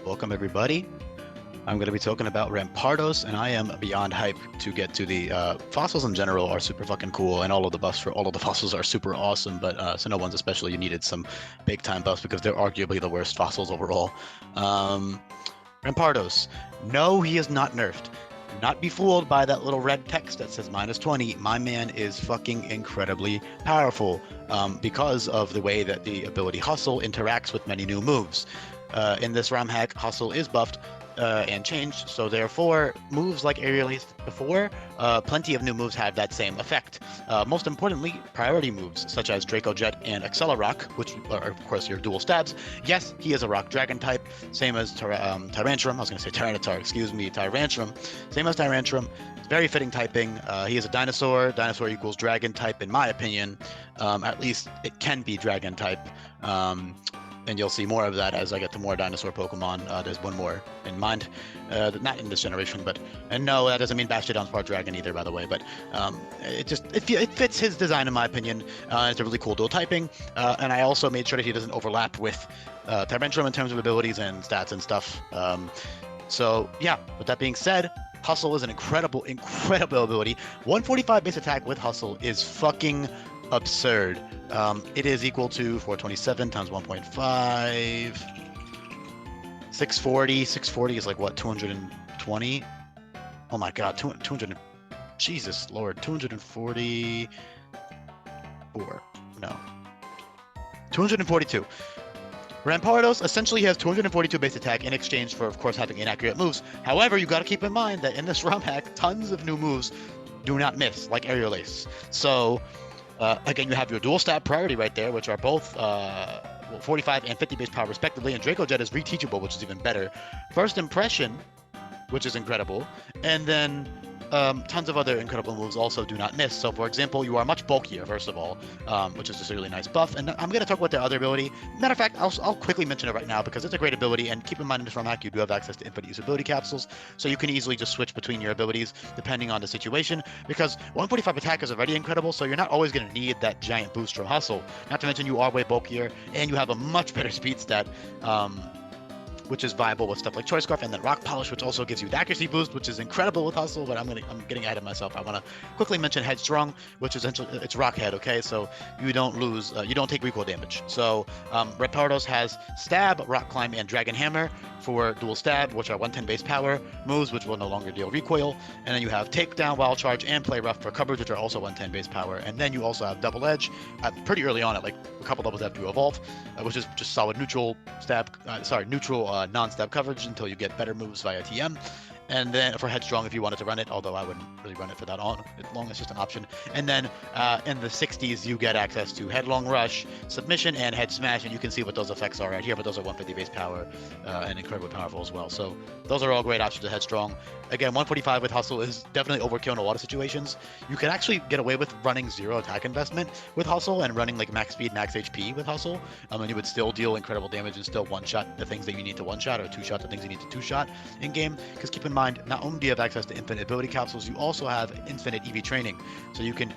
Welcome everybody. I'm going to be talking about Rampardos, and I am beyond hype to get to the fossils in general are super fucking cool, and all of the buffs for all of the fossils are super awesome, but Sinnoh ones especially, you needed some big time buffs because they're arguably the worst fossils overall. Rampardos. No, he is not nerfed. Do not be fooled by that little red text that says -20. My man is fucking incredibly powerful because of the way that the ability Hustle interacts with many new moves. In this ROM hack, Hustle is buffed and changed, so therefore moves like Aerial Ace before, plenty of new moves have that same effect. Most importantly, priority moves such as Draco Jet and Accelerock, which are of course your dual stabs. Yes, he is a rock dragon type, same as Tyrantrum. I was going to say Tyranitar, excuse me, Tyrantrum. Same as Tyrantrum. It's very fitting typing. He is a dinosaur. Dinosaur equals dragon type in my opinion. At least it can be dragon type. And you'll see more of that as I get to more dinosaur Pokemon. There's one more in mind, not in this generation, and no, that doesn't mean Bastiodon's part dragon either, by the way. But it fits his design in my opinion. It's a really cool dual typing, and I also made sure that he doesn't overlap with Tyrantrum in terms of abilities and stats and stuff. So yeah, with that being said, Hustle is an incredible ability. 145 base attack with Hustle is fucking absurd. It is equal to 427 times 1.5. 640. 640 is like what, 220? Oh my god, 200. Jesus Lord, 244. No. 242. Rampardos essentially has 242 base attack in exchange for, of course, having inaccurate moves. However, you got to keep in mind that in this ROM hack, tons of new moves do not miss, like Aerial Ace. So again, you have your dual stab priority right there, which are both 45 and 50 base power respectively, and Draco Jet is reteachable, which is even better. First Impression, which is incredible, and then tons of other incredible moves also do not miss. So for example, you are much bulkier, first of all, which is just a really nice buff. And I'm going to talk about their other ability. Matter of fact, I'll quickly mention it right now because it's a great ability, and keep in mind in this ROM hack you do have access to infinite usability capsules, so you can easily just switch between your abilities depending on the situation, because 145 attack is already incredible, so you're not always going to need that giant boost from Hustle. Not to mention you are way bulkier, and you have a much better speed stat, which is viable with stuff like Choice Scarf, and then Rock Polish, which also gives you the accuracy boost, which is incredible with Hustle. But I'm getting ahead of myself. I want to quickly mention Headstrong, which is it's Rock Head. Okay, so you don't lose, you don't take recoil damage. So Rampardos has Stab, Rock Climb, and Dragon Hammer for dual stab, which are 110 base power moves, which will no longer deal recoil. And then you have Takedown, Wild Charge, and Play Rough for coverage, which are also 110 base power. And then you also have Double Edge pretty early on, at like a couple levels after you evolve, which is just solid neutral stab, non-stab coverage until you get better moves via TM. And then for Headstrong, if you wanted to run it, although I wouldn't really run it for that long, it's just an option. And then in the 60s, you get access to Headlong Rush, Submission, and Head Smash, and you can see what those effects are right here, but those are 150 base power and incredibly powerful as well. So those are all great options to Headstrong. Again, 145 with Hustle is definitely overkill in a lot of situations. You can actually get away with running 0 attack investment with Hustle and running like max speed, max HP with Hustle, and you would still deal incredible damage and still one-shot the things that you need to one-shot, or two-shot the things you need to two-shot in-game. Because keep in mind, not only do you have access to infinite ability capsules, you also have infinite EV training. So you can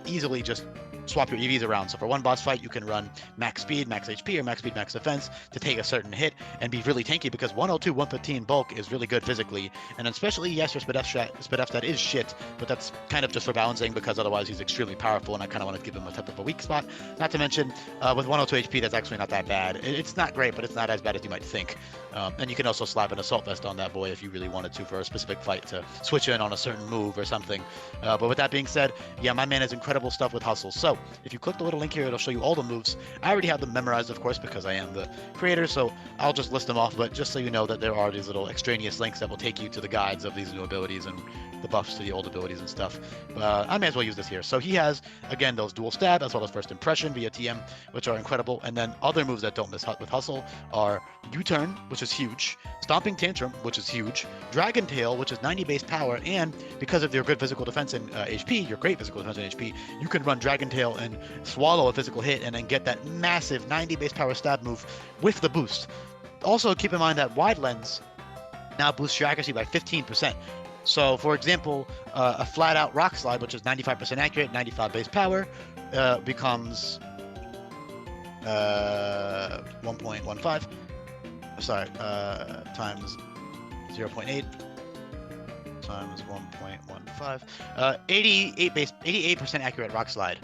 easily just swap your EVs around. So for one boss fight, you can run max speed, max HP, or max speed, max defense to take a certain hit and be really tanky, because 102, 115 bulk is really good physically. And especially, yes, your Spit F stat is shit, but that's kind of just for balancing, because otherwise he's extremely powerful, and I kind of want to give him a type of a weak spot. Not to mention, with 102 HP, that's actually not that bad. It's not great, but it's not as bad as you might think. And you can also slap an Assault Vest on that boy if you really wanted to for a specific fight to switch in on a certain move or something. But with that being said, yeah, my man has incredible stuff with Hustle. So if you click the little link here, it'll show you all the moves. I already have them memorized, of course, because I am the creator, so I'll just list them off. But just so you know that there are these little extraneous links that will take you to the guides of these new abilities and the buffs to the old abilities and stuff. I may as well use this here. So he has, again, those dual stab as well as First Impression via TM, which are incredible. And then other moves that don't miss with Hustle are U-Turn, which is huge, Stomping Tantrum, which is huge, Dragon Tail, which is 90 base power, and because of your good physical defense and HP, your great physical defense and HP, you can run Dragon Tail and swallow a physical hit and then get that massive 90 base power stab move with the boost. Also, keep in mind that Wide Lens now boosts your accuracy by 15%. So, for example, a flat-out Rock Slide, which is 95% accurate, 95 base power, becomes 1.15. sorry, times 0.8 times 1.15. 88% accurate rock slide.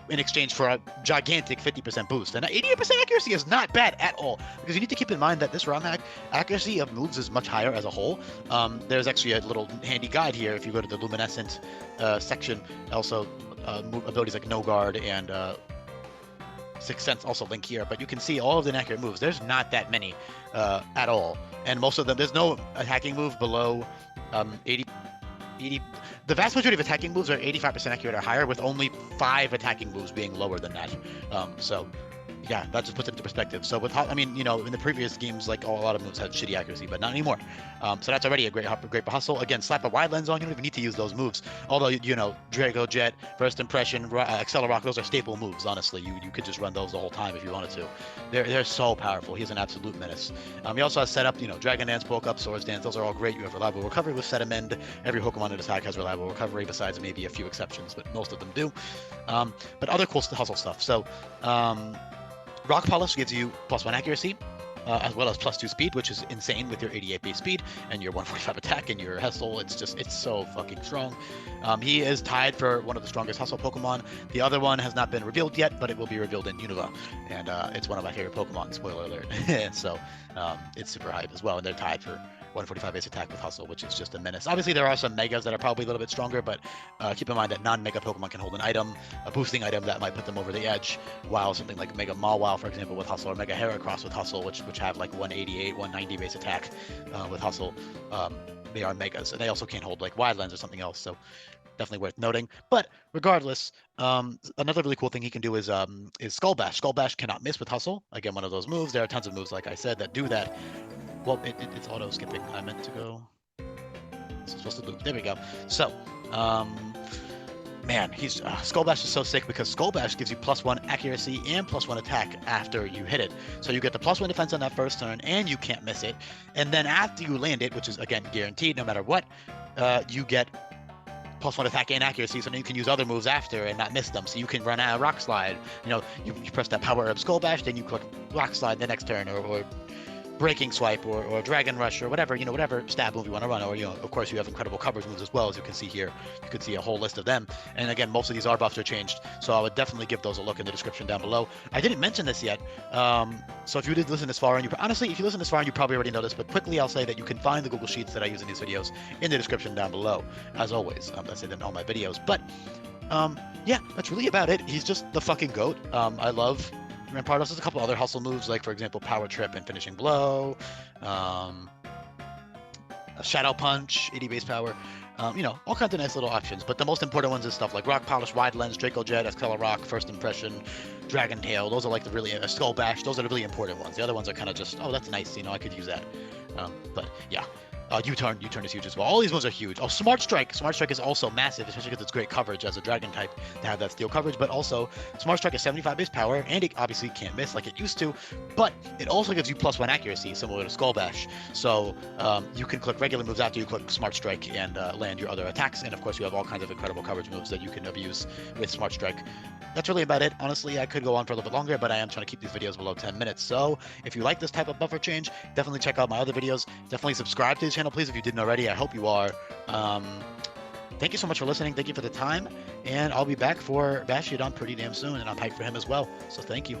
In exchange for a gigantic 50% boost. And 88% accuracy is not bad at all, because you need to keep in mind that this ROM hack, accuracy of moves is much higher as a whole. There's actually a little handy guide here if you go to the luminescent section. Also, abilities like No Guard and Sixth Sense also link here, but you can see all of the inaccurate moves. There's not that many at all. And most of them, there's no attacking move below 80. The vast majority of attacking moves are 85% accurate or higher, with only 5 attacking moves being lower than that. So yeah, that just puts it into perspective. So with, I mean, you know, in the previous games, like a lot of moves had shitty accuracy, but not anymore. So that's already a great hustle. Again, slap a wide lens on, you don't even need to use those moves. Although, you know, Drago Jet, First Impression, Accelerock, those are staple moves, honestly. You could just run those the whole time if you wanted to. They're so powerful. He's an absolute menace. He also has set up, you know, Dragon Dance, Bulk Up, Swords Dance. Those are all great. You have reliable recovery with Set Amend. Every Pokemon in attack has reliable recovery, besides maybe a few exceptions, but most of them do. But other cool hustle stuff. So, Rock Polish gives you +1 accuracy, as well as +2 speed, which is insane with your 88 base speed and your 145 attack and your Hustle. It's so fucking strong. He is tied for one of the strongest Hustle Pokemon. The other one has not been revealed yet, but it will be revealed in Unova, and it's one of my favorite Pokemon. Spoiler alert. So it's super hype as well, and they're tied for 145 base attack with Hustle, which is just a menace. Obviously, there are some Megas that are probably a little bit stronger, but keep in mind that non-Mega Pokemon can hold an item, a boosting item that might put them over the edge, while something like Mega Mawile, for example, with Hustle, or Mega Heracross with Hustle, which have like 188, 190 base attack with Hustle, they are Megas, and they also can't hold like Wide Lens or something else, so definitely worth noting. But regardless, another really cool thing he can do is Skull Bash. Skull Bash cannot miss with Hustle. Again, one of those moves. There are tons of moves, like I said, that do that. Well, it's auto skipping. I meant to go. It's supposed to loop. There we go. So, man, he's Skull Bash is so sick, because Skull Bash gives you +1 accuracy and +1 attack after you hit it. So you get the +1 defense on that first turn, and you can't miss it. And then after you land it, which is again guaranteed no matter what, you get +1 attack and accuracy, so then you can use other moves after and not miss them. So you can run out Rock Slide. You know, you press that Power Herb Skull Bash, then you click Rock Slide the next turn, or Breaking Swipe, or Dragon Rush, or whatever, you know, whatever stab move you want to run. Or, you know, of course, you have incredible coverage moves as well, as you can see here. You can see a whole list of them. And again, most of these are buffs are changed, so I would definitely give those a look in the description down below. I didn't mention this yet, so if you did listen this far, and honestly, if you listen this far, and you probably already know this, but quickly I'll say that you can find the Google Sheets that I use in these videos in the description down below, as always. That's it in all my videos. But yeah, that's really about it. He's just the fucking GOAT. I love Rampardos. There's a couple other hustle moves, like, for example, Power Trip and Finishing Blow, a Shadow Punch, 80 base power, you know, all kinds of nice little options. But the most important ones is stuff like Rock Polish, Wide Lens, Draco Jet, Accelerock, First Impression, Dragon Tail. Those are like the really, Skull Bash. Those are the really important ones. The other ones are kind of just, oh, that's nice, you know, I could use that. But yeah. U-turn is huge as well. All these moves are huge. Oh, Smart Strike. Smart Strike is also massive, especially because it's great coverage as a Dragon type to have that steel coverage. But also, Smart Strike is 75 base power, and it obviously can't miss like it used to. But it also gives you +1 accuracy, similar to Skull Bash. So you can click regular moves after you click Smart Strike and land your other attacks. And of course, you have all kinds of incredible coverage moves that you can abuse with Smart Strike. That's really about it. Honestly, I could go on for a little bit longer, but I am trying to keep these videos below 10 minutes. So if you like this type of buffer change, definitely check out my other videos. Definitely subscribe to the channel, please, if you didn't already. I hope you are. Thank you so much for listening. Thank you for the time. And I'll be back for Bashiodon pretty damn soon, and I'm hyped for him as well. So thank you.